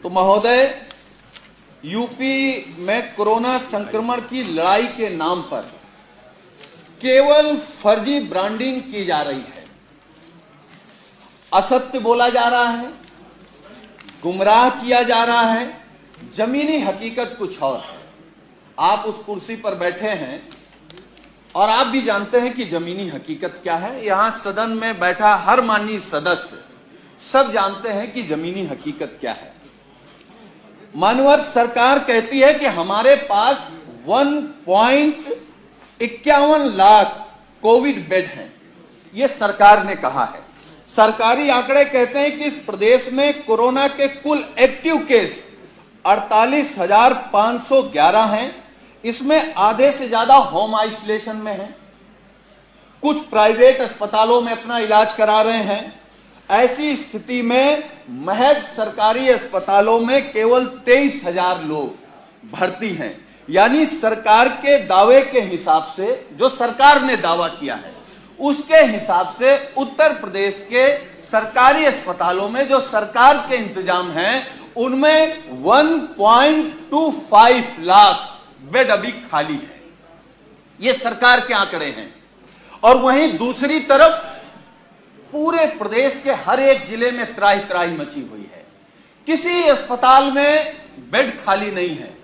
तो महोदय, यूपी में कोरोना संक्रमण की लड़ाई के नाम पर केवल फर्जी ब्रांडिंग की जा रही है, असत्य बोला जा रहा है, गुमराह किया जा रहा है, जमीनी हकीकत कुछ और है। आप उस कुर्सी पर बैठे हैं और आप भी जानते हैं कि जमीनी हकीकत क्या है। यहां सदन में बैठा हर माननीय सदस्य सब जानते हैं कि जमीनी हकीकत क्या है। मानवर सरकार कहती है कि हमारे पास 1.51 लाख कोविड बेड हैं, यह सरकार ने कहा है। सरकारी आंकड़े कहते हैं कि इस प्रदेश में कोरोना के कुल एक्टिव केस 48,511 हैं। इसमें आधे से ज्यादा होम आइसोलेशन में हैं, कुछ प्राइवेट अस्पतालों में अपना इलाज करा रहे हैं। ऐसी स्थिति में महज सरकारी अस्पतालों में केवल 23,000 लोग भर्ती हैं। यानी सरकार के दावे के हिसाब से, जो सरकार ने दावा किया है उसके हिसाब से उत्तर प्रदेश के सरकारी अस्पतालों में जो सरकार के इंतजाम हैं उनमें 1.25 लाख बेड अभी खाली है। ये सरकार के आंकड़े हैं। और वहीं दूसरी तरफ पूरे प्रदेश के हर एक जिले में त्राही त्राही मची हुई है। किसी अस्पताल में बेड खाली नहीं है।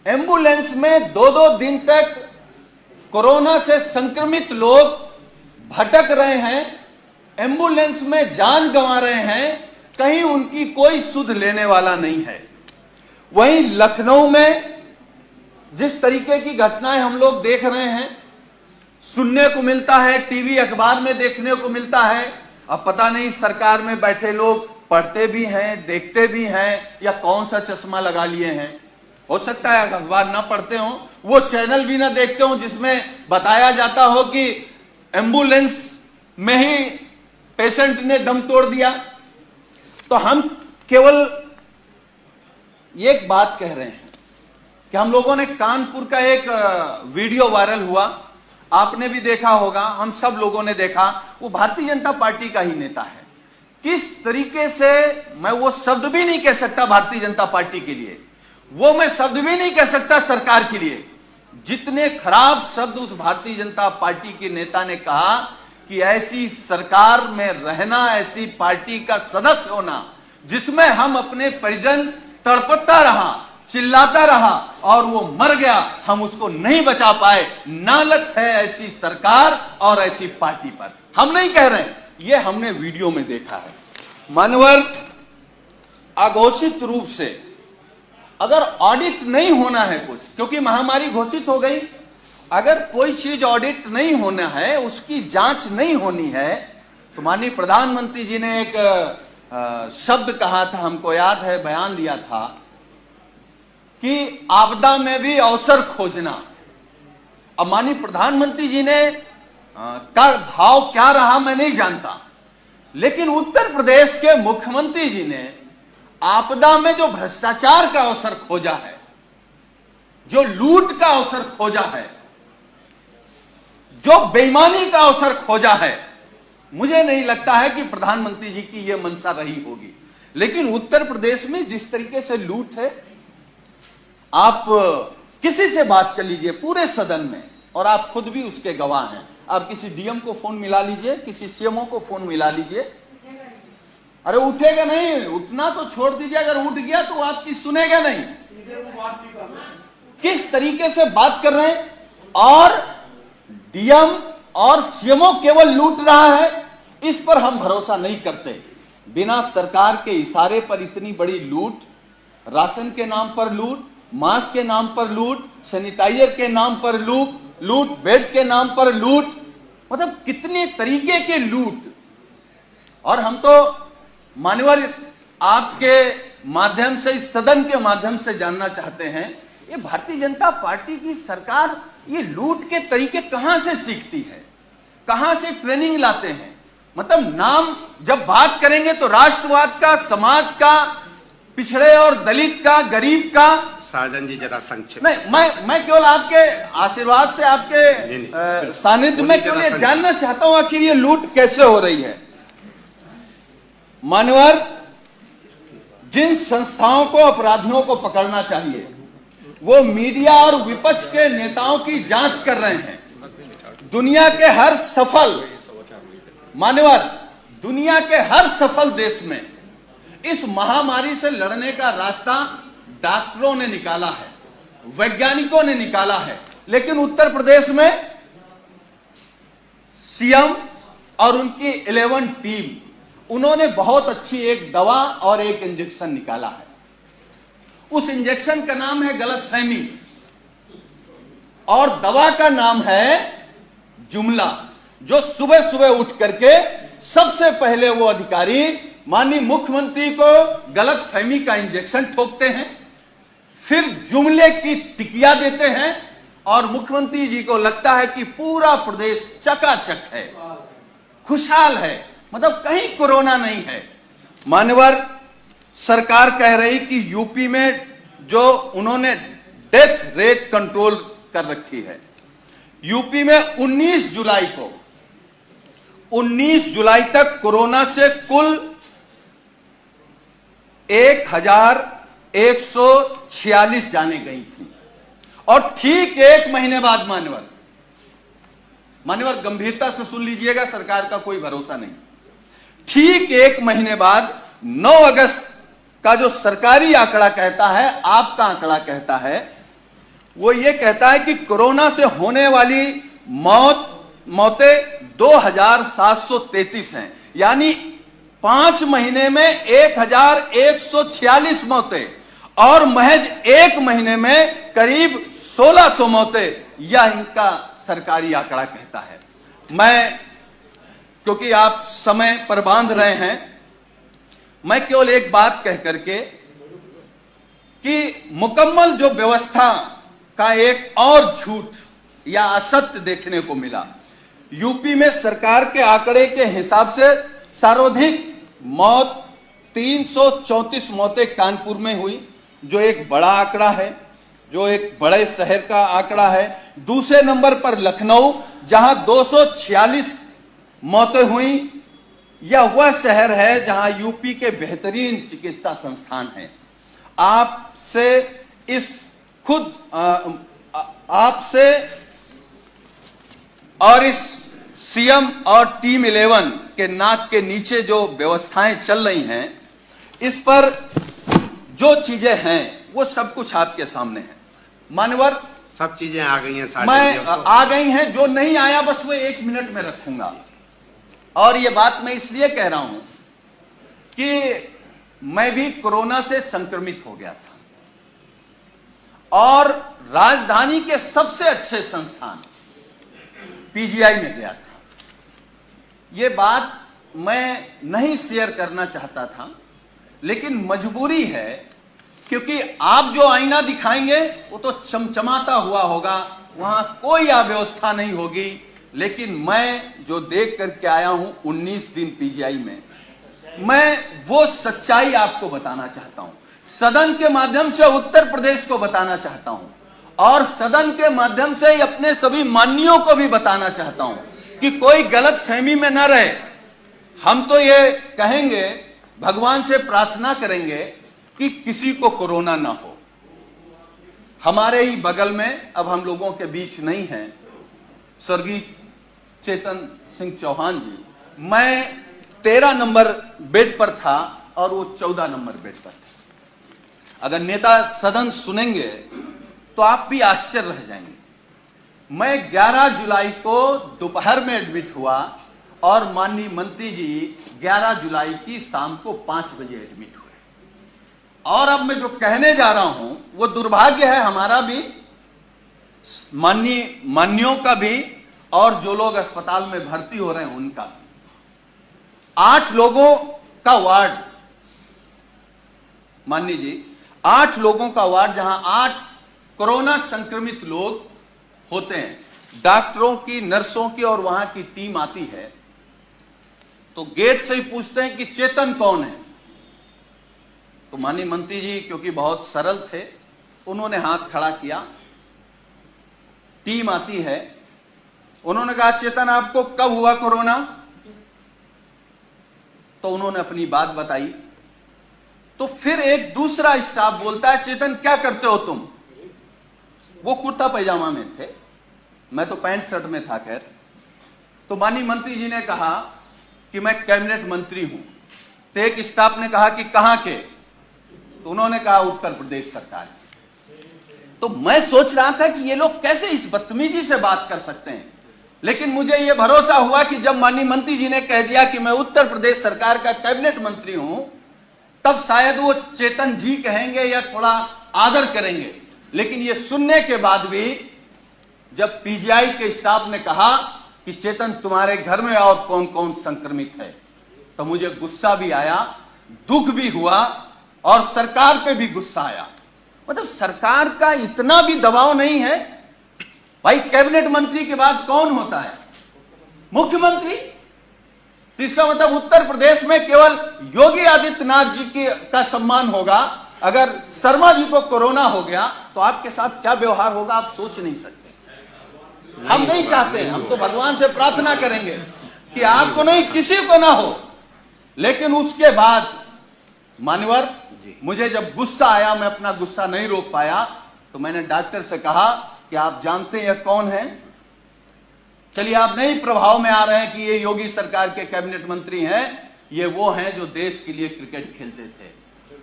एम्बुलेंस में 2-2 दिन तक कोरोना से संक्रमित लोग भटक रहे हैं, एम्बुलेंस में जान गंवा रहे हैं, कहीं उनकी कोई सुध लेने वाला नहीं है। वहीं लखनऊ में जिस तरीके की घटनाएं हम लोग देख रहे हैं, सुनने को मिलता है, टीवी अखबार में देखने को मिलता है। अब पता नहीं सरकार में बैठे लोग पढ़ते भी हैं, देखते भी हैं, या कौन सा चश्मा लगा लिए हैं। हो सकता है अखबार ना पढ़ते हो, वो चैनल भी ना देखते हो जिसमें बताया जाता हो कि एम्बुलेंस में ही पेशेंट ने दम तोड़ दिया। तो हम केवल एक बात कह रहे हैं कि हम लोगों ने कानपुर का एक वीडियो वायरल हुआ, आपने भी देखा होगा, हम सब लोगों ने देखा। वो भारतीय जनता पार्टी का ही नेता है। किस तरीके से, मैं वो शब्द भी नहीं कह सकता भारतीय जनता पार्टी के लिए, वो मैं शब्द भी नहीं कह सकता सरकार के लिए, जितने खराब शब्द उस भारतीय जनता पार्टी के नेता ने कहा कि ऐसी सरकार में रहना, ऐसी पार्टी का सदस्य होना जिसमें हम अपने परिजन तड़पता रहा, चिल्लाता रहा और वो मर गया, हम उसको नहीं बचा पाए। नालत है ऐसी सरकार और ऐसी पार्टी पर। हम नहीं कह रहे हैं, ये हमने वीडियो में देखा है। मानवर, अघोषित रूप से अगर ऑडिट नहीं होना है कुछ, क्योंकि महामारी घोषित हो गई, अगर कोई चीज ऑडिट नहीं होना है, उसकी जांच नहीं होनी है, तो माननीय प्रधानमंत्री जी ने एक शब्द कहा था, हमको याद है, बयान दिया था कि आपदा में भी अवसर खोजना। अब माननीय प्रधानमंत्री जी ने का भाव क्या रहा मैं नहीं जानता, लेकिन उत्तर प्रदेश के मुख्यमंत्री जी ने आपदा में जो भ्रष्टाचार का अवसर खोजा है, जो लूट का अवसर खोजा है, जो बेईमानी का अवसर खोजा है, मुझे नहीं लगता है कि प्रधानमंत्री जी की यह मंशा रही होगी। लेकिन उत्तर प्रदेश में जिस तरीके से लूट है, आप किसी से बात कर लीजिए पूरे सदन में, और आप खुद भी उसके गवाह हैं। आप किसी डीएम को फोन मिला लीजिए, किसी सीएमओ को फोन मिला लीजिए, अरे उठेगा नहीं, उठना तो छोड़ दीजिए, अगर उठ गया तो आपकी सुनेगा नहीं। किस तरीके से बात कर रहे हैं, और डीएम और सीएमओ केवल लूट रहा है, इस पर हम भरोसा नहीं करते। बिना सरकार के इशारे पर इतनी बड़ी लूट, राशन के नाम पर लूट, मास्क के नाम पर लूट, सैनिटाइजर के नाम पर लूट, बेड के नाम पर लूट, मतलब कितने तरीके के लूट। और हम तो मानवर आपके माध्यम से, इस सदन के माध्यम से जानना चाहते हैं, ये भारतीय जनता पार्टी की सरकार ये लूट के तरीके कहां से सीखती है, कहां से ट्रेनिंग लाते हैं। मतलब नाम जब बात करेंगे तो राष्ट्रवाद का, समाज का, पिछड़े और दलित का, गरीब का। साजन जी जरा संक्षेप। नहीं, मैं केवल आपके आशीर्वाद से, आपके सानिध्य में केवल ये जानना चाहता हूं आखिर ये लूट कैसे हो रही है। मानवर, जिन संस्थाओं को अपराधियों को पकड़ना चाहिए वो मीडिया और विपक्ष के नेताओं की जांच कर रहे हैं। दुनिया के हर सफल मान्यवर, दुनिया के हर सफल देश में इस महामारी से लड़ने का रास्ता डॉक्टरों ने निकाला है, वैज्ञानिकों ने निकाला है, लेकिन उत्तर प्रदेश में सीएम और उनकी 11 टीम उन्होंने बहुत अच्छी एक दवा और एक इंजेक्शन निकाला है। उस इंजेक्शन का नाम है गलतफहमी और दवा का नाम है जुमला, जो सुबह सुबह उठ करके सबसे पहले वो अधिकारी माननीय मुख्यमंत्री को गलतफहमी का इंजेक्शन ठोकते हैं, फिर जुमले की टिकिया देते हैं और मुख्यमंत्री जी को लगता है कि पूरा प्रदेश चकाचक है, खुशहाल है, मतलब कहीं कोरोना नहीं है। मान्यवर, सरकार कह रही कि यूपी में जो उन्होंने डेथ रेट कंट्रोल कर रखी है, यूपी में 19 जुलाई तक कोरोना से कुल 1146 जाने गई थी और ठीक एक महीने बाद मान्यवर गंभीरता से सुन लीजिएगा, सरकार का कोई भरोसा नहीं, ठीक एक महीने बाद 9 अगस्त का जो सरकारी आंकड़ा कहता है, आपका आंकड़ा कहता है, वो ये कहता है कि कोरोना से होने वाली मौतें 2733 हैं, यानी 5 महीने में 1146 मौतें और महज एक महीने में करीब 1600 मौतें, यह इनका सरकारी आंकड़ा कहता है। मैं, क्योंकि आप समय पर बांध रहे हैं, मैं केवल एक बात कह करके कि मुकम्मल जो व्यवस्था का एक और झूठ या असत्य देखने को मिला। यूपी में सरकार के आंकड़े के हिसाब से सर्वाधिक मौत 334 मौतें कानपुर में हुई, जो एक बड़ा आंकड़ा है, जो एक बड़े शहर का आंकड़ा है। दूसरे नंबर पर लखनऊ, जहां 246 मौतें हुई। यह वह शहर है जहां यूपी के बेहतरीन चिकित्सा संस्थान हैं। आपसे और इस सीएम और टीम 11 के नाक के नीचे जो व्यवस्थाएं चल रही हैं, इस पर जो चीजें हैं वो सब कुछ आपके सामने है। मान्यवर, सब चीजें आ गई हैं, आ गई हैं, जो नहीं आया बस वो 1 मिनट में रखूंगा। और ये बात मैं इसलिए कह रहा हूं कि मैं भी कोरोना से संक्रमित हो गया था और राजधानी के सबसे अच्छे संस्थान पीजीआई में गया था। ये बात मैं नहीं शेयर करना चाहता था, लेकिन मजबूरी है, क्योंकि आप जो आईना दिखाएंगे वो तो चमचमाता हुआ होगा, वहां कोई अव्यवस्था नहीं होगी। लेकिन मैं जो देख करके आया हूं 19 दिन पीजीआई में, मैं वो सच्चाई आपको बताना चाहता हूं, सदन के माध्यम से उत्तर प्रदेश को बताना चाहता हूं और सदन के माध्यम से अपने सभी माननीयों को भी बताना चाहता हूं कि कोई गलत फहमी में न रहे। हम तो ये कहेंगे, भगवान से प्रार्थना करेंगे कि किसी को कोरोना ना हो। हमारे ही बगल में, अब हम लोगों के बीच नहीं है, स्वर्गीय चेतन सिंह चौहान जी, मैं 13 नंबर बेड पर था और वो 14 नंबर बेड पर थे। अगर नेता सदन सुनेंगे तो आप भी आश्चर्य रह जाएंगे। मैं 11 जुलाई को दोपहर में एडमिट हुआ और माननीय मंत्री जी 11 जुलाई की शाम को 5 बजे एडमिट हुए। और अब मैं जो कहने जा रहा हूं वो दुर्भाग्य है हमारा भी, माननीयों का भी, और जो लोग अस्पताल में भर्ती हो रहे हैं उनका भी। 8 लोगों का वार्ड, माननीय जी, 8 लोगों का वार्ड, जहां 8 कोरोना संक्रमित लोग होते हैं। डॉक्टरों की, नर्सों की और वहां की टीम आती है तो गेट से ही पूछते हैं कि चेतन कौन है। तो माननीय मंत्री जी क्योंकि बहुत सरल थे, उन्होंने हाथ खड़ा किया। टीम आती है, उन्होंने कहा चेतन आपको कब हुआ कोरोना? तो उन्होंने अपनी बात बताई तो फिर एक दूसरा स्टाफ बोलता है, चेतन क्या करते हो तुम? वो कुर्ता पैजामा में थे, मैं तो पैंट शर्ट में था। खैर, तो माननीय मंत्री जी ने कहा कि मैं कैबिनेट मंत्री हूं। तो एक स्टाफ ने कहा कि कहां के? तो उन्होंने कहा उत्तर प्रदेश सरकार। तो मैं सोच रहा था कि ये लोग कैसे इस बदतमीजी से बात कर सकते हैं, लेकिन मुझे यह भरोसा हुआ कि जब माननीय मंत्री जी ने कह दिया कि मैं उत्तर प्रदेश सरकार का कैबिनेट मंत्री हूं, तब शायद वो चेतन जी कहेंगे या थोड़ा आदर करेंगे। लेकिन ये सुनने के बाद भी जब पीजीआई के स्टाफ ने कहा कि चेतन तुम्हारे घर में और कौन कौन संक्रमित है, तो मुझे गुस्सा भी आया, दुख भी हुआ और सरकार पे भी गुस्सा आया। मतलब सरकार का इतना भी दबाव नहीं है भाई। कैबिनेट मंत्री के बाद कौन होता है? मुख्यमंत्री। तो इसका मतलब उत्तर प्रदेश में केवल योगी आदित्यनाथ जी का सम्मान होगा। अगर शर्मा जी को कोरोना हो गया तो आपके साथ क्या व्यवहार होगा आप सोच नहीं सकते। हम नहीं चाहते, हम तो भगवान से प्रार्थना करेंगे कि आपको नहीं, किसी को ना हो। लेकिन उसके बाद मान्यवर, मुझे जब गुस्सा आया, मैं अपना गुस्सा नहीं रोक पाया, तो मैंने डॉक्टर से कहा कि आप जानते हैं कौन है? चलिए, आप नहीं प्रभाव में आ रहे हैं कि ये योगी सरकार के कैबिनेट मंत्री हैं, ये वो हैं जो देश के लिए क्रिकेट खेलते थे।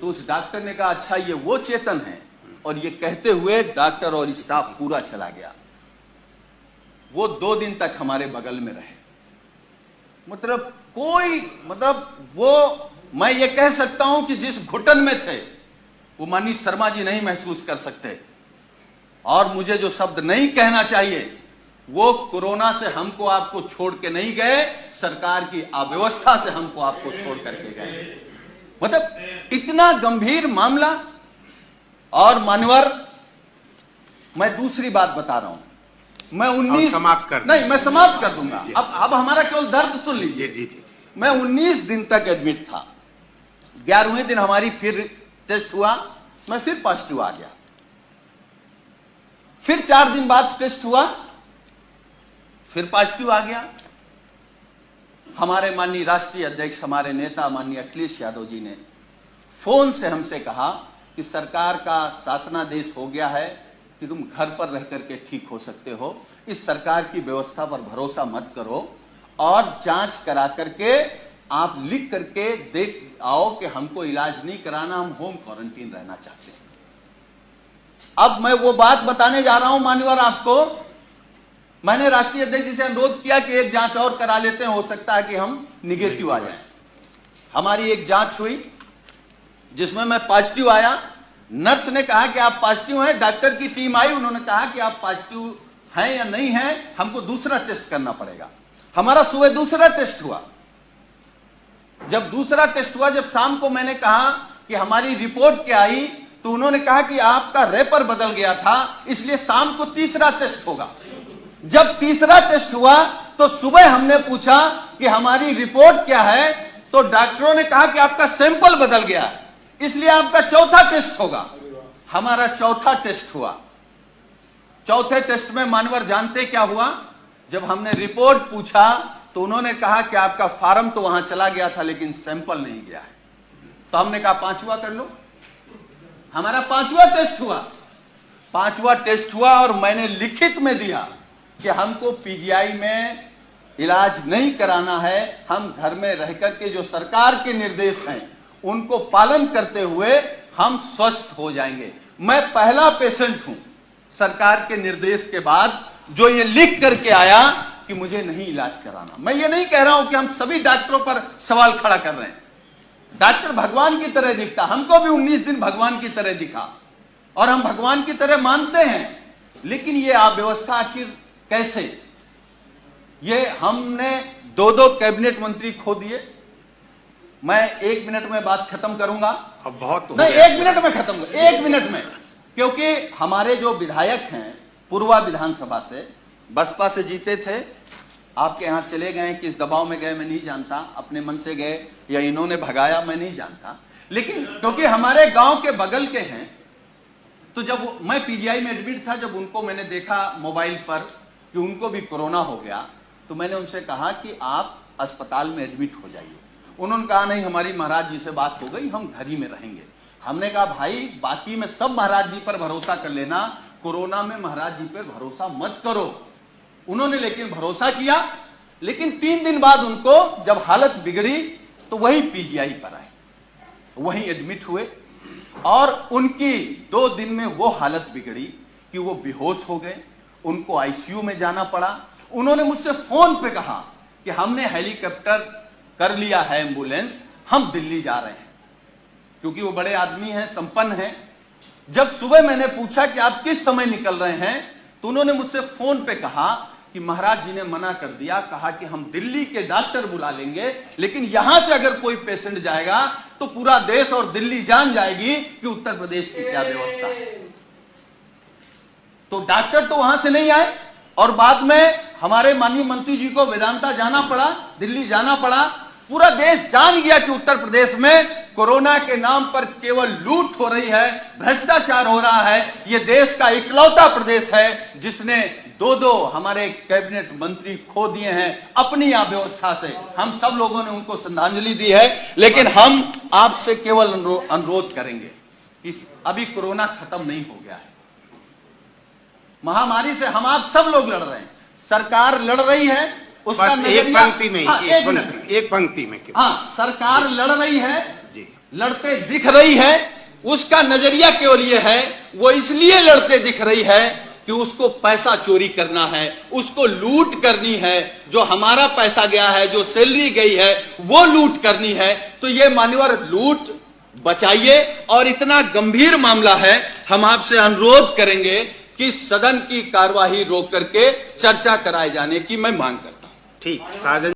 तो उस डॉक्टर ने कहा अच्छा ये वो चेतन है, और ये कहते हुए डॉक्टर और स्टाफ पूरा चला गया। वो 2 दिन तक हमारे बगल में रहे। मतलब वो, मैं ये कह सकता हूं कि जिस घुटन में थे वो माननीय शर्मा जी नहीं महसूस कर सकते। और मुझे जो शब्द नहीं कहना चाहिए, वो कोरोना से हमको आपको छोड़ के नहीं गए, सरकार की अव्यवस्था से हमको आपको छोड़ करके गए। मतलब इतना गंभीर मामला। और मान्यवर, मैं दूसरी बात बता रहा हूं, मैं 19 समाप्त कर नहीं, मैं समाप्त कर दूंगा। अब हमारा केवल दर्द सुन लीजिए। जी। मैं 19 दिन तक एडमिट था। 11वें दिन हमारी फिर टेस्ट हुआ, मैं फिर पॉजिटिव आ गया। फिर 4 दिन बाद टेस्ट हुआ, फिर पॉजिटिव आ गया। हमारे माननीय राष्ट्रीय अध्यक्ष, हमारे नेता माननीय अखिलेश यादव जी ने फोन से हमसे कहा कि सरकार का शासनादेश हो गया है कि तुम घर पर रह करके ठीक हो सकते हो, इस सरकार की व्यवस्था पर भरोसा मत करो और जांच करा करके आप लिख करके देख आओ कि हमको इलाज नहीं कराना, हम होम क्वारंटीन रहना चाहते हैं। अब मैं वो बात बताने जा रहा हूं मान्यवर आपको। मैंने राष्ट्रीय अध्यक्ष जी से अनुरोध किया कि एक जांच और करा लेते हैं, हो सकता है कि हम निगेटिव आ जाएं। हमारी एक जांच हुई जिसमें मैं पॉजिटिव आया। नर्स ने कहा कि आप पॉजिटिव हैं। डॉक्टर की टीम आई, उन्होंने कहा कि आप पॉजिटिव हैं या नहीं हैं, हमको दूसरा टेस्ट करना पड़ेगा। हमारा सुबह दूसरा टेस्ट हुआ। जब दूसरा टेस्ट हुआ, जब शाम को मैंने कहा कि हमारी रिपोर्ट क्या आई, तो उन्होंने कहा कि आपका रेपर बदल गया था, इसलिए शाम को तीसरा टेस्ट होगा। जब तीसरा टेस्ट हुआ तो सुबह हमने पूछा कि हमारी रिपोर्ट क्या है, तो डॉक्टरों ने कहा कि आपका सैंपल बदल गया है, इसलिए आपका चौथा टेस्ट होगा। हमारा चौथा टेस्ट हुआ। चौथे टेस्ट में मानवर जानते क्या हुआ? जब हमने रिपोर्ट पूछा तो उन्होंने कहा कि आपका फार्म तो वहां चला गया था लेकिन सैंपल नहीं गया है। तो हमने कहा 5वां कर लो। हमारा 5वां टेस्ट हुआ। 5वां टेस्ट हुआ और मैंने लिखित में दिया कि हमको पीजीआई में इलाज नहीं कराना है, हम घर में रह करके जो सरकार के निर्देश हैं उनको पालन करते हुए हम स्वस्थ हो जाएंगे। मैं पहला पेशेंट हूं सरकार के निर्देश के बाद जो ये लिख करके आया कि मुझे नहीं इलाज कराना। मैं ये नहीं कह रहा हूं कि हम सभी डॉक्टरों पर सवाल खड़ा कर रहे हैं। डॉक्टर भगवान की तरह दिखता, हमको भी 19 दिन भगवान की तरह दिखा और हम भगवान की तरह मानते हैं। लेकिन ये अव्यवस्था आखिर कैसे? ये हमने 2 कैबिनेट मंत्री खो दिए। मैं 1 मिनट में बात खत्म करूंगा। अब बहुत नहीं, 1 मिनट में खत्म, 1 मिनट में, क्योंकि हमारे जो विधायक हैं पूर्वा विधानसभा से, बसपा से जीते थे, आपके यहां चले गए, किस दबाव में गए मैं नहीं जानता, अपने मन से गए या इन्होंने भगाया मैं नहीं जानता, लेकिन क्योंकि हमारे गांव के बगल के हैं, तो जब मैं पीजीआई में एडमिट था, जब उनको मैंने देखा मोबाइल पर कि उनको भी कोरोना हो गया, तो मैंने उनसे कहा कि आप अस्पताल में एडमिट हो जाइए। उन्होंने कहा नहीं, हमारी महाराज जी से बात हो गई, हम घर ही में रहेंगे। हमने कहा भाई बाकी में सब महाराज जी पर भरोसा कर लेना, कोरोना में महाराज जी पर भरोसा मत करो। उन्होंने लेकिन भरोसा किया, लेकिन 3 दिन बाद उनको जब हालत बिगड़ी तो वही पीजीआई पर आए, वहीं एडमिट हुए और उनकी 2 दिन में वो हालत बिगड़ी कि वो बेहोश हो गए, उनको आईसीयू में जाना पड़ा। उन्होंने मुझसे फोन पे कहा कि हमने हेलीकॉप्टर कर लिया है, एम्बुलेंस, हम दिल्ली जा रहे हैं, क्योंकि वो बड़े आदमी हैं, संपन्न हैं। जब सुबह मैंने पूछा कि आप किस समय निकल रहे हैं, तो उन्होंने मुझसे फोन पे कहा कि महाराज जी ने मना कर दिया, कहा कि हम दिल्ली के डॉक्टर बुला लेंगे, लेकिन यहां से अगर कोई पेशेंट जाएगा तो पूरा देश और दिल्ली जान जाएगी कि उत्तर प्रदेश की क्या व्यवस्था है। तो डॉक्टर तो वहां से नहीं आए और बाद में हमारे माननीय मंत्री जी को वेदांता जाना पड़ा, दिल्ली जाना पड़ा। पूरा देश जान गया कि उत्तर प्रदेश में कोरोना के नाम पर केवल लूट हो रही है, भ्रष्टाचार हो रहा है। यह देश का इकलौता प्रदेश है जिसने 2 हमारे कैबिनेट मंत्री खो दिए हैं अपनी अव्यवस्था से। हम सब लोगों ने उनको श्रद्धांजलि दी है, लेकिन हम आपसे केवल अनुरोध करेंगे कि अभी कोरोना खत्म नहीं हो गया है। महामारी से हम आप सब लोग लड़ रहे हैं, सरकार लड़ रही है, उसका बस एक पंक्ति में, एक पंक्ति में हाँ, सरकार लड़ रही है जी, लड़ते दिख रही है, उसका नजरिया केवल ये है, वो इसलिए लड़ते दिख रही है कि उसको पैसा चोरी करना है, उसको लूट करनी है, जो हमारा पैसा गया है, जो सैलरी गई है, वो लूट करनी है। तो ये मान्यवर लूट बचाइए, और इतना गंभीर मामला है, हम आपसे अनुरोध करेंगे कि सदन की कार्यवाही रोक करके चर्चा कराए जाने की मैं मांग करता हूं। ठीक, साजन